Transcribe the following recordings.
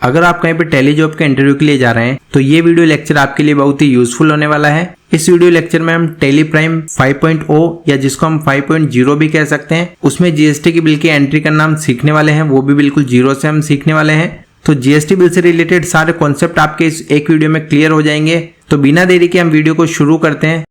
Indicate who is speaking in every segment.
Speaker 1: अगर आप कहीं पे टेली जॉब के इंटरव्यू के लिए जा रहे हैं तो ये वीडियो लेक्चर आपके लिए बहुत ही यूजफुल होने वाला है। इस वीडियो लेक्चर में हम टेली प्राइम 5.0 या जिसको हम 5.0 भी कह सकते हैं, उसमें जीएसटी की बिल की एंट्री करना हम सीखने वाले हैं, वो भी बिल्कुल जीरो से हम सीखने वाले हैं। तो जीएसटी बिल से रिलेटेड सारे कॉन्सेप्ट आपके इस एक वीडियो में क्लियर हो जाएंगे। तो बिना देरी के हम वीडियो को शुरू करते हैं।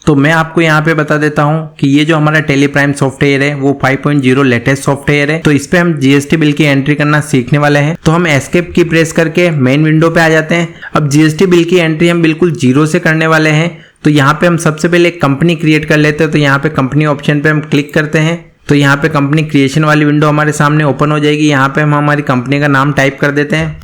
Speaker 1: तो मैं आपको यहाँ पे बता देता हूँ कि ये जो हमारा टेली प्राइम सॉफ्टवेयर है वो 5.0 लेटेस्ट सॉफ्टवेयर है। तो इस पे हम जीएसटी बिल की एंट्री करना सीखने वाले हैं। तो हम एस्केप की प्रेस करके मेन विंडो पे आ जाते हैं। अब जीएसटी बिल की एंट्री हम बिल्कुल जीरो से करने वाले हैं। तो यहाँ पे हम सबसे पहले एक कंपनी क्रिएट कर लेते हैं। तो यहाँ पे कंपनी ऑप्शन पे हम क्लिक करते हैं। तो यहाँ पे कंपनी क्रिएशन वाली विंडो हमारे सामने ओपन हो जाएगी। यहाँ पे हम हमारी कंपनी का नाम टाइप कर देते हैं।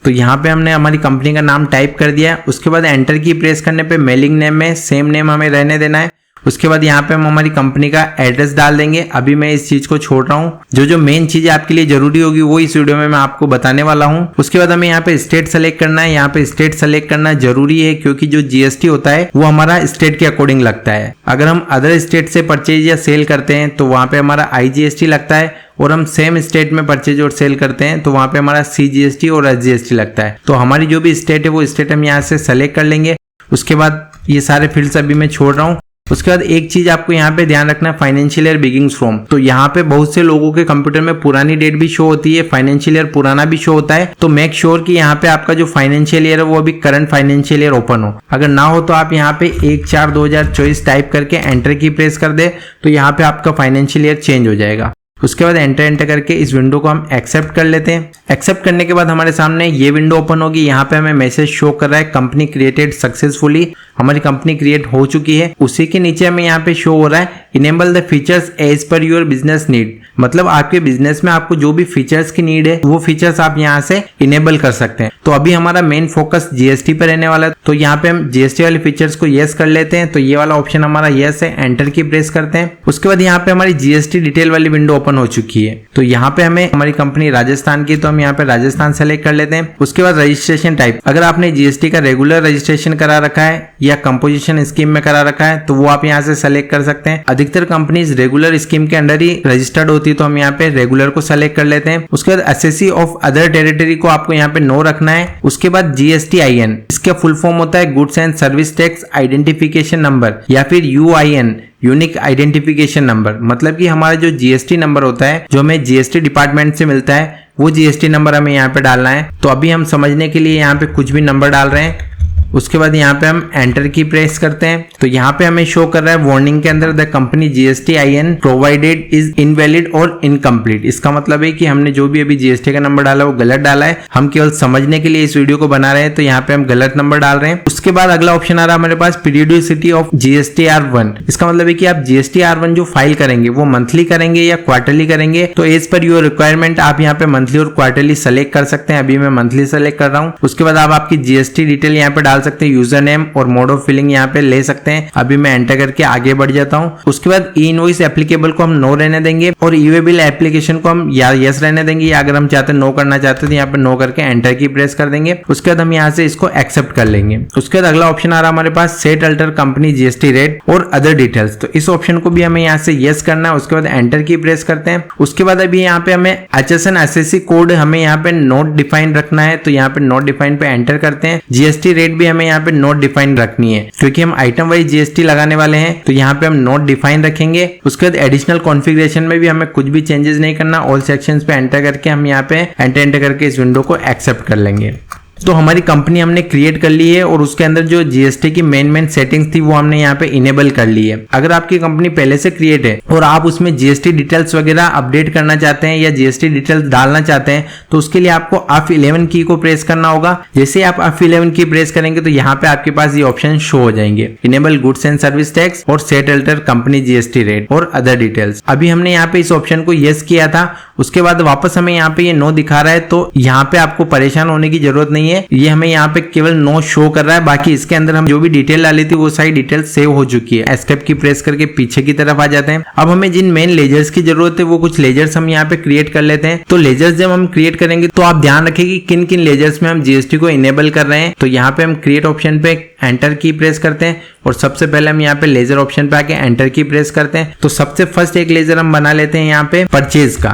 Speaker 1: तो यहाँ पे हमने हमारी कंपनी का नाम टाइप कर दिया। उसके बाद एंटर की प्रेस करने पे मेलिंग नेम में सेम नेम हमें रहने देना है। उसके बाद यहाँ पे हम हमारी कंपनी का एड्रेस डाल देंगे। अभी मैं इस चीज को छोड़ रहा हूँ। जो मेन चीज आपके लिए जरूरी होगी वो इस वीडियो में मैं आपको बताने वाला हूँ। उसके बाद हमें यहाँ पे स्टेट सेलेक्ट करना है। यहाँ पे स्टेट सेलेक्ट करना जरूरी है क्योंकि जो जीएसटी होता है वो हमारा स्टेट के अकॉर्डिंग लगता है। अगर हम अदर स्टेट से परचेज या सेल करते हैं तो वहाँ पे हमारा आईजीएसटी लगता है, और हम सेम स्टेट में परचेज और सेल करते हैं तो वहाँ पे हमारा सीजीएसटी और एसजीएसटी लगता है। तो हमारी जो भी स्टेट है वो स्टेट हम यहाँ से सेलेक्ट कर लेंगे। उसके बाद ये सारे फील्ड्स अभी मैं छोड़ रहा हूँ। उसके बाद एक चीज आपको यहाँ पे ध्यान रखना है, फाइनेंशियल ईयर बिगिंग्स फ्रॉम। तो यहाँ पे बहुत से लोगों के कंप्यूटर में पुरानी डेट भी शो होती है, फाइनेंशियल ईयर पुराना भी शो होता है। तो मेक श्योर कि यहाँ पे आपका जो फाइनेंशियल ईयर है वो अभी करंट फाइनेंशियल ईयर ओपन हो। अगर ना हो तो आप यहाँ पे 1/4/2024 टाइप करके एंटर की प्रेस कर दे तो यहाँ पे आपका फाइनेंशियल ईयर चेंज हो जाएगा। उसके बाद एंटर करके इस विंडो को हम एक्सेप्ट कर लेते हैं। एक्सेप्ट करने के बाद हमारे सामने ये विंडो ओपन होगी। यहाँ पे हमें मैसेज शो कर रहा है कंपनी क्रिएटेड सक्सेसफुली। हमारी कंपनी क्रिएट हो चुकी है। उसी के नीचे हमें यहाँ पे शो हो रहा है enable the features as per your business need. मतलब आपके बिजनेस में आपको जो भी फीचर्स की नीड है वो फीचर्स आप यहाँ से इनेबल कर सकते हैं। तो अभी हमारा मेन फोकस जीएसटी पर रहने वाला है। तो यहाँ पे हम जीएसटी वाले फीचर्स को यस कर लेते हैं। तो ये वाला ऑप्शन हमारा यस है। एंटर की प्रेस करते हैं। उसके बाद यहाँ पे हमारी जीएसटी डिटेल वाली विंडो ओपन हो चुकी है। तो यहाँ पे हमें हमारी कंपनी राजस्थान की, तो हम यहाँ पे राजस्थान सेलेक्ट कर लेते हैं। उसके बाद रजिस्ट्रेशन टाइप, अगर आपने जीएसटी का रेगुलर रजिस्ट्रेशन करा रखा है या कंपोजिशन स्कीम में करा रखा है तो वो आप यहाँ से सेलेक्ट कर सकते हैं। अधिकतर कंपनीज रेगुलर स्कीम के अंडर ही रजिस्टर्ड होती है तो हम यहाँ पे रेगुलर को सेलेक्ट कर लेते हैं। उसके बाद एसएससी ऑफ अदर टेरिटरी को आपको यहाँ पे नो रखना है। उसके बाद जीएसटीआईएन, इसका फुल फॉर्म होता है goods and service tax identification number या फिर यूआईएन, यूनिक आइडेंटिफिकेशन नंबर। मतलब कि हमारा जो जीएसटी नंबर होता है जो हमें जीएसटी डिपार्टमेंट से मिलता है वो जीएसटी नंबर हमें यहाँ पे डालना है। तो अभी हम समझने के लिए यहाँ पे कुछ भी नंबर डाल रहे हैं। उसके बाद यहाँ पे हम एंटर की प्रेस करते हैं। तो यहाँ पे हमें शो कर रहा है वार्निंग के अंदर the company GSTIN provided is invalid और इनकम्प्लीट। इसका मतलब है कि हमने जो भी अभी जीएसटी का नंबर डाला वो गलत डाला है। हम केवल समझने के लिए इस वीडियो को बना रहे हैं तो यहाँ पे हम गलत नंबर डाल रहे हैं। उसके बाद अगला ऑप्शन आ रहा है हमारे पास पीरियोडिसिटी ऑफ जीएसटीआर1। इसका मतलब है कि आप जीएसटीआर1 जो फाइल करेंगे वो मंथली करेंगे या क्वार्टरली करेंगे। तो एज पर योर रिक्वायरमेंट आप यहाँ पे मंथली और क्वार्टरली सेलेक्ट कर सकते हैं। अभी मैं मंथली सेलेक्ट कर रहा हूँ। उसके बाद आप आपकी जीएसटी डिटेल यहाँ पे डाल सकते हैं, यूजर नेम और मोड ऑफ फिलिंग यहाँ पे ले सकते हैं। अभी मैं एंटर करके आगे बढ़ जाता हूँ। उसके बाद ई इनवॉइस एप्लीकेबल को हम नो रहने देंगे और ई वे बिल एप्लीकेशन को हम या यस रहने देंगे, या अगर हम चाहते हैं नो करना चाहते हैं तो यहाँ पे नो करके एंटर की प्रेस कर देंगे। उसके बाद हम यहाँ से इसको एक्सेप्ट कर लेंगे। उसके बाद अगला ऑप्शन आ रहा है हमारे पास set alter company GST rate और अदर डिटेल्स। तो इस ऑप्शन को भी हमें यहाँ से यस करना है। उसके बाद एंटर की प्रेस करते हैं। उसके बाद अभी यहाँ पे हमें HSN SSC कोड हमें यहाँ पे नोट डिफाइन रखना है। तो यहाँ पे नोट डिफाइन पे एंटर करते हैं। जीएसटी रेट भी हमें यहाँ पे नोट डिफाइन रखनी है क्योंकि हम आइटम वाइज जीएसटी लगाने वाले हैं। तो यहाँ पे हम नोट डिफाइन रखेंगे। उसके बाद एडिशनल कॉन्फ़िगरेशन में भी हमें कुछ भी चेंजेस नहीं करना। ऑल सेक्शंस पे एंटर करके हम यहाँ पे एंटर करके इस विंडो को एक्सेप्ट कर लेंगे। तो हमारी कंपनी हमने क्रिएट कर ली है और उसके अंदर जो जीएसटी की मेन सेटिंग्स थी वो हमने यहाँ पे इनेबल कर ली है। अगर आपकी कंपनी पहले से क्रिएट है और आप उसमें जीएसटी डिटेल्स वगैरह अपडेट करना चाहते हैं या जीएसटी डिटेल्स डालना चाहते हैं तो उसके लिए आपको F11 की को प्रेस करना होगा। जैसे आप F11 की प्रेस करेंगे तो यहाँ पे आपके पास ये ऑप्शन शो हो जाएंगे, enable goods and service tax और set alter company GST rate और अदर डिटेल्स। अभी हमने यहाँ पे इस ऑप्शन को यस किया था। उसके बाद वापस हमें यहाँ पे ये नो दिखा रहा है। तो यहाँ पे आपको परेशान होने की जरूरत नहीं है। है, ये हमें यहाँ पे केवल नो शो कर रहा है, बाकी इसके अंदर हम जो भी डिटेल डाली थी वो सारी डिटेल सेव हो चुकी है। एस्केप की प्रेस करके पीछे की तरफ आ जाते हैं। अब हमें जिन मेन लेजर्स की जरूरत है वो कुछ लेजर्स हम यहाँ पे क्रिएट कर लेते हैं। तो लेजर्स जब हम क्रिएट करेंगे तो आप ध्यान रखें कि किन किन लेजर्स में हम जीएसटी को इनेबल कर रहे हैं। तो यहाँ पे हम क्रिएट ऑप्शन पे एंटर की प्रेस करते हैं और सबसे पहले हम यहाँ पे लेजर ऑप्शन पे आके एंटर की प्रेस करते हैं। तो सबसे फर्स्ट एक लेजर हम बना लेते हैं यहाँ पे परचेज का,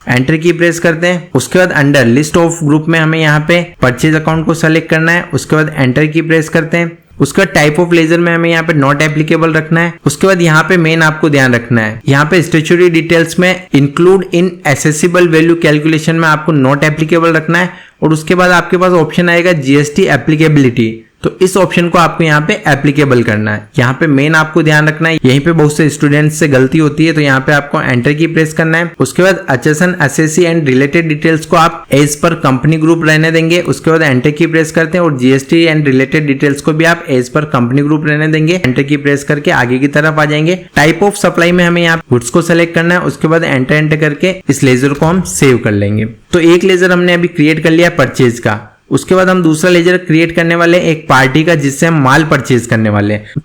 Speaker 1: एंटर की प्रेस करते हैं। उसके बाद अंडर लिस्ट ऑफ ग्रुप में हमें यहाँ पे परचेज अकाउंट को सेलेक्ट करना है। उसके बाद एंटर की प्रेस करते हैं। उसके बाद टाइप ऑफ लेजर में हमें यहाँ पे नॉट एप्लीकेबल रखना है। उसके बाद यहाँ पे मेन आपको ध्यान रखना है, यहाँ पे स्टैट्यूटरी डिटेल्स में include in accessible value calculation में आपको नॉट एप्लीकेबल रखना है। और उसके बाद आपके पास ऑप्शन आएगा जीएसटी एप्लीकेबिलिटी, तो इस ऑप्शन को आपको यहाँ पे एप्लीकेबल करना है। यहाँ पे मेन आपको ध्यान रखना है, यहीं पे बहुत से स्टूडेंट्स से गलती होती है, तो यहाँ पे आपको एंटर की प्रेस करना है। उसके बाद HSN SSC and related details को आप एज पर कंपनी ग्रुप रहने देंगे। उसके बाद एंटर की प्रेस करते हैं और जीएसटी एंड रिलेटेड डिटेल्स को भी आप एज पर कंपनी ग्रुप रहने देंगे। एंटर की प्रेस करके आगे की तरफ आ जाएंगे। टाइप ऑफ सप्लाई में हमें यहाँ गुड्स को सेलेक्ट करना है। उसके बाद एंटर करके इस लेजर को हम सेव कर लेंगे। तो एक लेजर हमने अभी क्रिएट कर लिया परचेज का। उसके बाद हम दूसरा लेजर क्रिएट करने वाले एक पार्टी का, जिससे हम माल परचेज करने वाले हैं।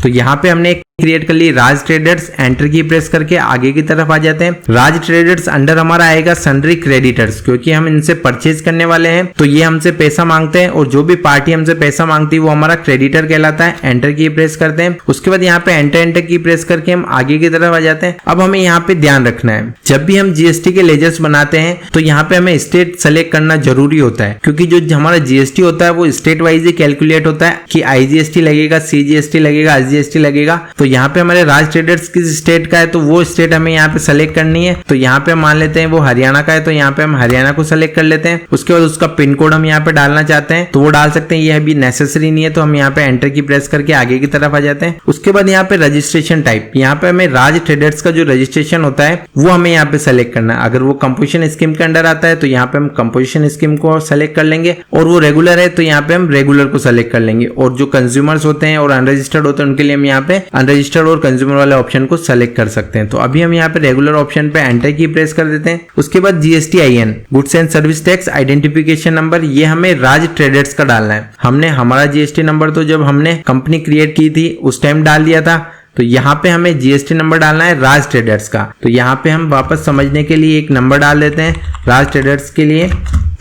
Speaker 1: तो यहाँ पे हमने एक क्रिएट कर ली राज ट्रेडर्स, एंटर की प्रेस करके आगे की तरफ आ जाते हैं। राज ट्रेडर्स अंडर हमारा आएगा सन्ड्री क्रेडिटर्स, क्योंकि हम इनसे परचेज करने वाले हैं तो ये हमसे पैसा मांगते हैं और जो भी पार्टी हमसे पैसा मांगती है वो हमारा क्रेडिटर कहलाता है। एंटर की प्रेस करते हैं। उसके बाद यहाँ पे एंटर की प्रेस करके हम आगे की तरफ आ जाते हैं। अब हमें यहाँ पे ध्यान रखना है, जब भी हम जीएसटी के लेजर्स बनाते हैं तो यहाँ पे हमें स्टेट सेलेक्ट करना जरूरी होता है, क्योंकि जो हमारा जीएसटी होता है वो स्टेट वाइज ही कैलकुलेट होता है कि आईजीएसटी लगेगा, सीजीएसटी लगेगा, एसजीएसटी लगेगा। तो यहाँ पे हमारे राज ट्रेडर्स किस स्टेट का है तो वो स्टेट हमें यहाँ पे सेलेक्ट करनी है। तो यहाँ पे मान लेते हैं वो हरियाणा का है, तो यहाँ पे हम हरियाणा को सेलेक्ट कर लेते हैं। उसके बाद उसका पिन कोड हम यहाँ पे डालना चाहते हैं तो वो डाल सकते हैं, ये अभी नेसेसरी नहीं है। तो हम यहाँ पे एंटर की प्रेस करके आगे की तरफ आ जाते हैं। उसके बाद यहाँ पे रजिस्ट्रेशन टाइप, यहाँ पे हमें राज ट्रेडर्स का जो रजिस्ट्रेशन होता है वो हमें यहाँ पे सेलेक्ट करना है। अगर वो कंपोजिशन स्कीम के अंडर आता है तो यहाँ पे हम कंपोजिशन स्कीम को सेलेक्ट कर लेंगे, और वो रेगुलर है तो यहाँ पे हम रेगुलर को सेलेक्ट कर लेंगे। और जो कंज्यूमर्स होते हैं और अनरजिस्टर्ड होते हैं उनके लिए हम यहाँ पे अनरजिस्टर्ड और कंज्यूमर वाले ऑप्शन को सेलेक्ट कर सकते हैं। तो अभी हम यहाँ पे रेगुलर ऑप्शन पे एंटर की प्रेस कर देते हैं। उसके बाद GSTIN goods and service tax identification number, ये हमें राज ट्रेडर्स का डालना है। हमने हमारा GST नंबर तो जब हमने कंपनी क्रिएट की थी उस टाइम डाल दिया था, तो यहाँ पे हमें GST नंबर डालना है राज ट्रेडर्स का। तो यहाँ पे हम वापस समझने के लिए एक नंबर डाल देते हैं राज ट्रेडर्स के लिए।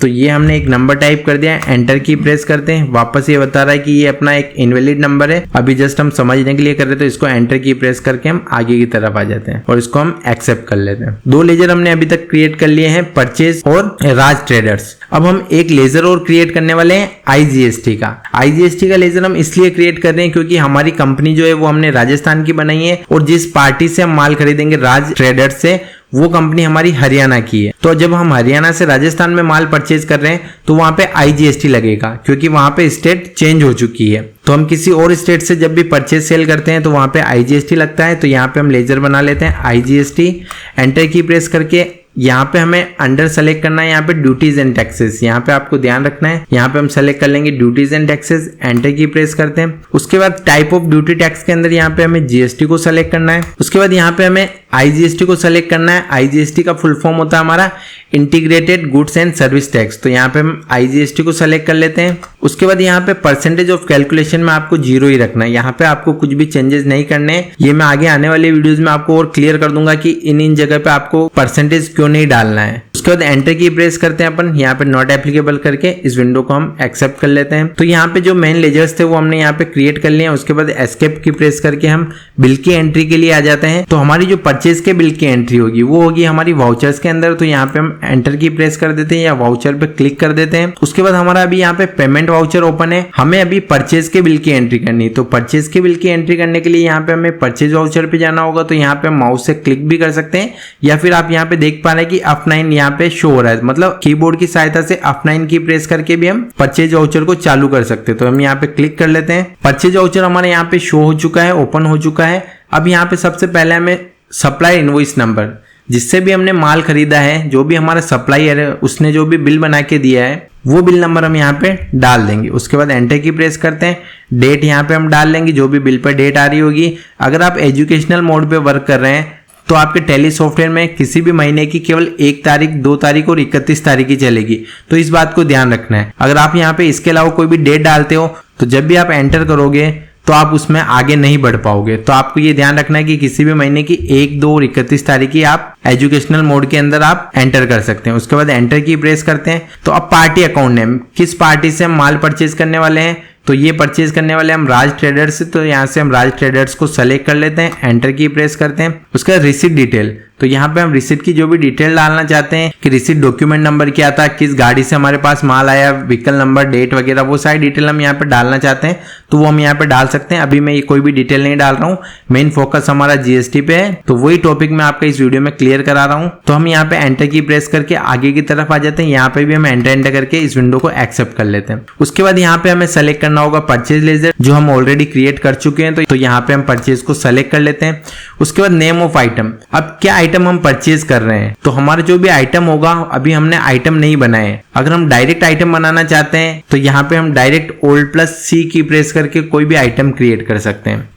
Speaker 1: तो ये हमने एक नंबर टाइप कर दिया है। एंटर की प्रेस करते हैं। वापस ये बता रहा है कि ये अपना एक इनवैलिड नंबर है, अभी जस्ट हम समझने के लिए कर रहे थे। तो इसको एंटर की प्रेस करके हम आगे की तरफ आ जाते हैं और इसको हम एक्सेप्ट कर लेते हैं। दो लेजर हमने अभी तक क्रिएट कर लिए हैं, परचेज और राज ट्रेडर्स। अब हम एक लेजर और क्रिएट करने वाले हैं IGST का। IGST का लेजर हम इसलिए क्रिएट कर रहे हैं क्योंकि हमारी कंपनी जो है वो हमने राजस्थान की बनाई है, और जिस पार्टी से हम माल खरीदेंगे राज ट्रेडर्स से, वो कंपनी हमारी हरियाणा की है। तो जब हम हरियाणा से राजस्थान में माल परचेज कर रहे हैं तो वहां पे IGST लगेगा, क्योंकि वहां पे स्टेट चेंज हो चुकी है। तो हम किसी और स्टेट से जब भी परचेज सेल करते हैं तो वहां पे IGST लगता है। तो यहाँ पे हम लेजर बना लेते हैं IGST। एंटर की प्रेस करके यहाँ पे हमें अंडर सेलेक्ट करना है यहाँ पे ड्यूटीज एंड टैक्सेस। यहाँ पे आपको ध्यान रखना है, यहाँ पे हम सेलेक्ट कर लेंगे ड्यूटीज एंड टैक्सेस। एंटर की प्रेस करते हैं। उसके बाद टाइप ऑफ ड्यूटी टैक्स के अंदर यहाँ पे हमें GST को सेलेक्ट करना है। उसके बाद यहाँ पे हमें IGST को सेलेक्ट करना है। IGST का फुल फॉर्म होता है हमारा integrated goods and service tax. तो यहाँ पे हम IGST को सेलेक्ट कर लेते हैं। उसके बाद यहाँ पे परसेंटेज ऑफ कैलकुलेशन में आपको 0 ही रखना है, यहाँ पे आपको कुछ भी चेंजेस नहीं करने हैं। ये मैं आगे आने वाले वीडियोस में आपको और क्लियर कर दूंगा कि इन जगह पे आपको परसेंटेज क्यों नहीं डालना है। उसके बाद एंटर की प्रेस करते हैं अपन, यहाँ पे नॉट एप्लीकेबल करके इस विंडो को हम एक्सेप्ट कर लेते हैं। तो यहाँ पे जो मेन लेजर्स थे वो हमने यहाँ पे क्रिएट कर लिए हैं। उसके बाद एस्केप की प्रेस करके हम बिल की एंट्री के लिए आ जाते हैं। तो हमारी जो परचेज के बिल की एंट्री होगी वो होगी हमारी वाउचर्स के अंदर। तो यहाँ पे हम एंटर की प्रेस कर देते हैं या वाउचर पे क्लिक कर देते हैं। उसके बाद हमारा अभी यहाँ पे पेमेंट वाउचर ओपन है, हमें अभी परचेज के बिल की एंट्री करनी है। तो परचेज के बिल की एंट्री करने के लिए यहाँ पे हमें परचेज वाउचर पे जाना होगा। तो यहाँ पे माउस से क्लिक भी कर सकते हैं, या फिर आप यहाँ पे देख पा रहे हैं कि F9 यहाँ पे शो हो रहा है, मतलब कीबोर्ड की सहायता से F9 की प्रेस करके भी हम परचेज वाउचर को चालू कर सकते हैं। तो हम यहाँ पे क्लिक कर लेते हैं। परचेज वाउचर हमारे यहाँ पे शो हो चुका है, ओपन हो चुका है। अब यहाँ पे सबसे पहले हमें सप्लाई इनवॉइस नंबर, जिससे भी हमने माल खरीदा है, जो भी हमारा सप्लायर है उसने जो भी बिल बना के दिया है वो बिल नंबर हम यहाँ पे डाल देंगे। उसके बाद एंटर की प्रेस करते हैं। डेट यहाँ पे हम डाल लेंगे, जो भी बिल पर डेट आ रही होगी। अगर आप एजुकेशनल मोड पे वर्क कर रहे हैं तो आपके टैली सॉफ्टवेयर में किसी भी महीने की केवल 1 तारीख, 2 तारीख और 31 तारीख ही चलेगी। तो इस बात को ध्यान रखना है। अगर आप यहाँ पे इसके अलावा कोई भी डेट डालते हो तो जब भी आप एंटर करोगे तो आप उसमें आगे नहीं बढ़ पाओगे। तो आपको ये ध्यान रखना है कि किसी भी महीने की 1, 2 और 31 तारीख की आप एजुकेशनल मोड के अंदर आप एंटर कर सकते हैं। उसके बाद एंटर की प्रेस करते हैं। तो अब पार्टी अकाउंट नेम, किस पार्टी से हम माल परचेज करने वाले हैं, तो ये परचेज करने वाले हम राज ट्रेडर्स से। तो यहाँ से हम राज ट्रेडर्स को सेलेक्ट कर लेते हैं, एंटर की प्रेस करते हैं। उसका रिसिप्ट डिटेल, तो यहाँ पे हम रिसिप्ट की जो भी डिटेल डालना चाहते हैं कि रिसिप्ट डॉक्यूमेंट नंबर क्या था, किस गाड़ी से हमारे पास माल आया, व्हीकल नंबर, डेट वगैरह, वो सारी डिटेल हम यहाँ पे डालना चाहते हैं तो वो हम यहाँ पे डाल सकते हैं। अभी मैं ये कोई भी डिटेल नहीं डाल रहा हूँ, मेन फोकस हमारा जीएसटी पे है। तो वही टॉपिक मैं आपका इस वीडियो में क्लियर करा रहा हूँ। तो हम यहाँ पे एंटर की प्रेस करके आगे की तरफ आ जाते हैं। यहाँ पे भी हम एंटर करके इस विंडो को एक्सेप्ट कर लेते हैं। उसके बाद यहाँ पे हमें सेलेक्ट करना होगा परचेज लेजर, जो हम ऑलरेडी क्रिएट कर चुके हैं। तो यहाँ पे हम परचेज को सेलेक्ट कर लेते हैं। उसके बाद नेम ऑफ आइटम, अब क्या आइटम हम परचेज कर रहे हैं, तो हमारा जो भी आइटम होगा, अभी हमने आइटम नहीं बनाए। अगर हम डायरेक्ट आइटम बनाना चाहते हैं तो यहाँ पे हम डायरेक्ट Alt+C की प्रेस करके कोई भी आइटम क्रिएट कर सकते हैं।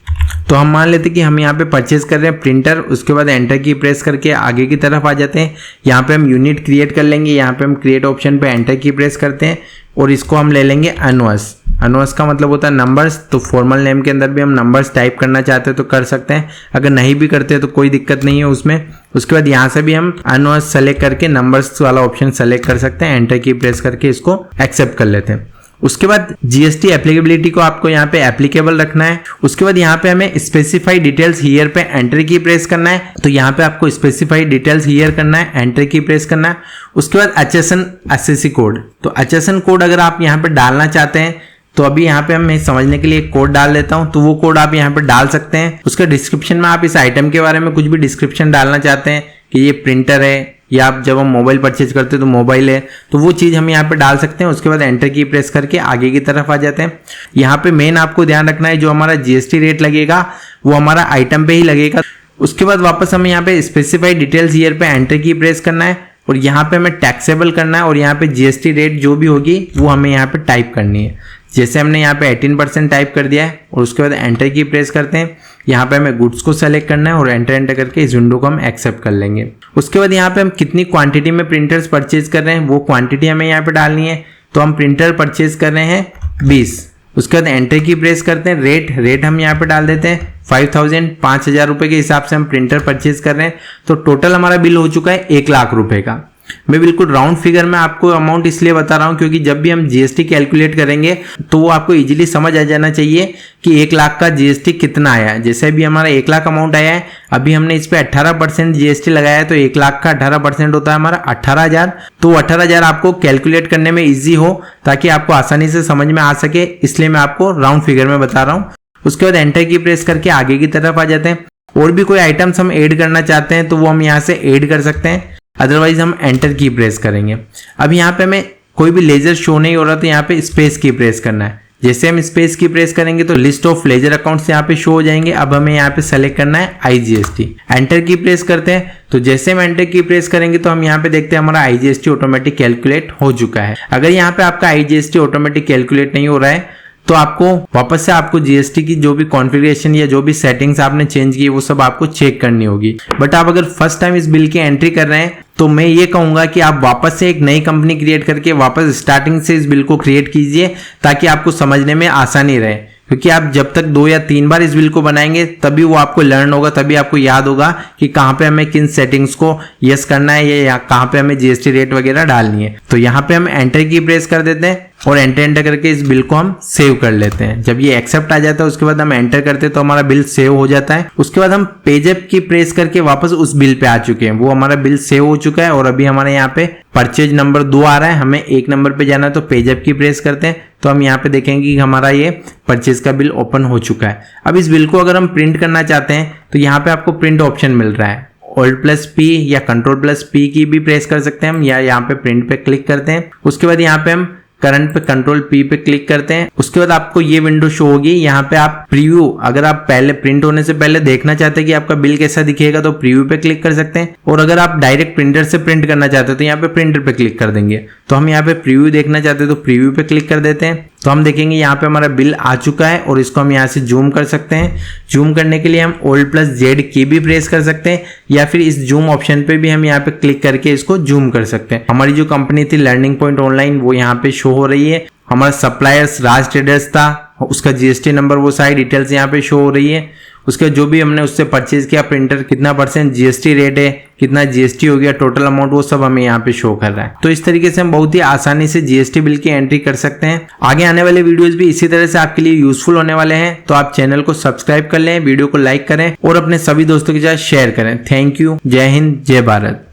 Speaker 1: तो हम मान लेते हैं कि हम यहाँ पे परचेज कर रहे हैं प्रिंटर। उसके बाद एंटर की प्रेस करके आगे की तरफ आ जाते हैं। यहाँ पे हम यूनिट क्रिएट कर लेंगे। यहाँ पे हम क्रिएट ऑप्शन पे एंटर की प्रेस करते हैं और इसको हम ले लेंगे अनवर्स। अनवर्स का मतलब होता है नंबर्स। तो फॉर्मल नेम के अंदर भी हम नंबर्स टाइप करना चाहते हैं तो कर सकते हैं, अगर नहीं भी करते हैं तो कोई दिक्कत नहीं है उसमें। उसके बाद यहाँ से भी हम अनवर्स सेलेक्ट करके नंबर्स वाला ऑप्शन सेलेक्ट कर सकते हैं, एंटर की प्रेस करके इसको एक्सेप्ट कर लेते हैं। उसके बाद जीएसटी एप्लीकेबिलिटी को आपको यहाँ पे एप्लीकेबल रखना है। उसके बाद यहाँ पे हमें स्पेसिफाई डिटेल्स हियर पे एंटर की प्रेस करना है। तो यहाँ पे आपको स्पेसिफाई डिटेल्स हियर करना है, एंटर की प्रेस करना है। उसके बाद HSN SSC कोड, तो HSN कोड अगर आप यहाँ पे डालना चाहते हैं तो अभी यहाँ पे मैं समझने के लिए एक कोड डाल देता हूँ। तो वो कोड आप यहाँ पे डाल सकते हैं। उसका डिस्क्रिप्शन में आप इस आइटम के बारे में कुछ भी डिस्क्रिप्शन डालना चाहते हैं कि ये प्रिंटर है, या आप जब हम मोबाइल परचेज करते हैं तो मोबाइल है, तो वो चीज़ हम यहाँ पे डाल सकते हैं। उसके बाद एंटर की प्रेस करके आगे की तरफ आ जाते हैं। यहाँ पे मेन आपको ध्यान रखना है, जो हमारा जीएसटी रेट लगेगा वो हमारा आइटम पे ही लगेगा। उसके बाद वापस हमें यहाँ पे स्पेसिफाई डिटेल्स ईयर पे एंटर की प्रेस करना है और यहाँ पे हमें टैक्सेबल करना है और यहाँ पे जीएसटी रेट जो भी होगी वो हमें यहाँ पे टाइप करनी है। जैसे हमने यहाँ पे 18% टाइप कर दिया है और उसके बाद एंटर की प्रेस करते हैं। यहाँ पे हमें गुड्स को सेलेक्ट करना है और एंटर करके इस विंडो को हम एक्सेप्ट कर लेंगे। उसके बाद यहाँ पे हम कितनी क्वांटिटी में प्रिंटर्स परचेज कर रहे हैं वो क्वांटिटी हमें यहाँ पे डालनी है। तो हम प्रिंटर परचेज कर रहे हैं 20। उसके बाद एंटर की प्रेस करते हैं। रेट हम यहाँ पे डाल देते हैं 5000 रुपए के हिसाब से हम प्रिंटर परचेज कर रहे हैं। तो टोटल हमारा बिल हो चुका है 1 लाख रुपए का। मैं बिल्कुल राउंड फिगर में आपको अमाउंट इसलिए बता रहा हूं क्योंकि जब भी हम जीएसटी कैलकुलेट करेंगे तो वो आपको इजीली समझ आ जाना चाहिए कि 1 लाख का जीएसटी कितना आया है। जैसे भी हमारा 1 लाख अमाउंट आया है, अभी हमने इस पे 18% जीएसटी लगाया है, तो 1 लाख का 18% होता है हमारा 18,000। तो 18,000 आपको कैलकुलेट करने में ईजी हो ताकि आपको आसानी से समझ में आ सके, इसलिए मैं आपको राउंड फिगर में बता रहा हूँ। उसके बाद एंटर की प्रेस करके आगे की तरफ आ जाते हैं। और भी कोई आइटम्स हम ऐड करना चाहते हैं तो वो हम यहाँ से ऐड कर सकते हैं, अदरवाइज हम एंटर की प्रेस करेंगे। अब यहाँ पे हमें कोई भी लेजर शो नहीं हो रहा तो यहाँ पे स्पेस की प्रेस करना है। जैसे हम स्पेस की प्रेस करेंगे तो लिस्ट ऑफ लेजर अकाउंट्स यहाँ पे शो हो जाएंगे। अब हमें यहाँ पे सेलेक्ट करना है IGST, एंटर की प्रेस करते हैं। तो जैसे हम एंटर की प्रेस करेंगे तो हम यहाँ पे देखते हैं हमारा IGST ऑटोमेटिक कैलकुलेट हो चुका है। अगर यहाँ पे आपका IGST ऑटोमेटिक कैलकुलेट नहीं हो रहा है तो आपको वापस से आपको जीएसटी की जो भी कॉन्फ़िगरेशन या जो भी सेटिंग्स आपने चेंज की वो सब आपको चेक करनी होगी। बट आप अगर फर्स्ट टाइम इस बिल की एंट्री कर रहे हैं तो मैं ये कहूंगा कि आप वापस से एक नई कंपनी क्रिएट करके वापस स्टार्टिंग से इस बिल को क्रिएट कीजिए ताकि आपको समझने में आसानी रहे। क्योंकि आप जब तक 2 या 3 बार इस बिल को बनाएंगे तभी वो आपको लर्न होगा, तभी आपको याद होगा कि कहाँ पे हमें किन सेटिंग्स को यस करना है या कहाँ पे हमें जीएसटी रेट वगैरह डालनी है। तो यहाँ पे हम एंटर की प्रेस कर देते हैं और एंटर करके इस बिल को हम सेव कर लेते हैं। जब ये एक्सेप्ट आ जाता है उसके बाद हम एंटर करते हैं तो हमारा बिल सेव हो जाता है। उसके बाद हम पेजअप की प्रेस करके वापस उस बिल पे आ चुके हैं, वो हमारा बिल सेव हो चुका है। और अभी हमारे यहाँ पे परचेज नंबर 2 आ रहा है, हमें 1 नंबर पे जाना है तो पेजअप की प्रेस करते हैं तो हम यहाँ पे देखेंगे कि हमारा ये परचेज का बिल ओपन हो चुका है। अब इस बिल को अगर हम प्रिंट करना चाहते हैं तो यहाँ पे आपको प्रिंट ऑप्शन मिल रहा है। Alt+P या Ctrl+P की भी प्रेस कर सकते हैं हम, या यहाँ पे प्रिंट पे क्लिक करते हैं। उसके बाद यहाँ पे हम करंट पे Ctrl+P पे क्लिक करते हैं। उसके बाद आपको ये विंडो शो होगी। यहाँ पे आप प्रीव्यू, अगर आप पहले प्रिंट होने से पहले देखना चाहते हैं कि आपका बिल कैसा दिखेगा तो प्रीव्यू पे क्लिक कर सकते हैं। और अगर आप डायरेक्ट प्रिंटर से प्रिंट करना चाहते हैं तो यहाँ पे प्रिंटर पे क्लिक कर देंगे। तो हम यहाँ पे प्रीव्यू देखना चाहते हैं तो प्रीव्यू पे क्लिक कर देते हैं। तो हम देखेंगे यहाँ पे हमारा बिल आ चुका है और इसको हम यहाँ से जूम कर सकते हैं। जूम करने के लिए हम Alt+Z की भी प्रेस कर सकते हैं या फिर इस जूम ऑप्शन पे भी हम यहाँ पे क्लिक करके इसको जूम कर सकते हैं। हमारी जो कंपनी थी लर्निंग पॉइंट ऑनलाइन वो यहाँ पे शो हो रही है। हमारा सप्लायर्स राज ट्रेडर्स था, उसका जीएसटी नंबर वो सारी डिटेल्स यहाँ पे शो हो रही है। उसके जो भी हमने उससे परचेज किया प्रिंटर, कितना % जीएसटी रेट है, कितना जीएसटी हो गया, टोटल अमाउंट, वो सब हमें यहाँ पे शो कर रहा है। तो इस तरीके से हम बहुत ही आसानी से जीएसटी बिल की एंट्री कर सकते हैं। आगे आने वाले वीडियोस भी इसी तरह से आपके लिए यूजफुल होने वाले हैं। तो आप चैनल को सब्सक्राइब कर लें, वीडियो को लाइक करें और अपने सभी दोस्तों के साथ शेयर करें। Thank you. जय हिंद, जय भारत।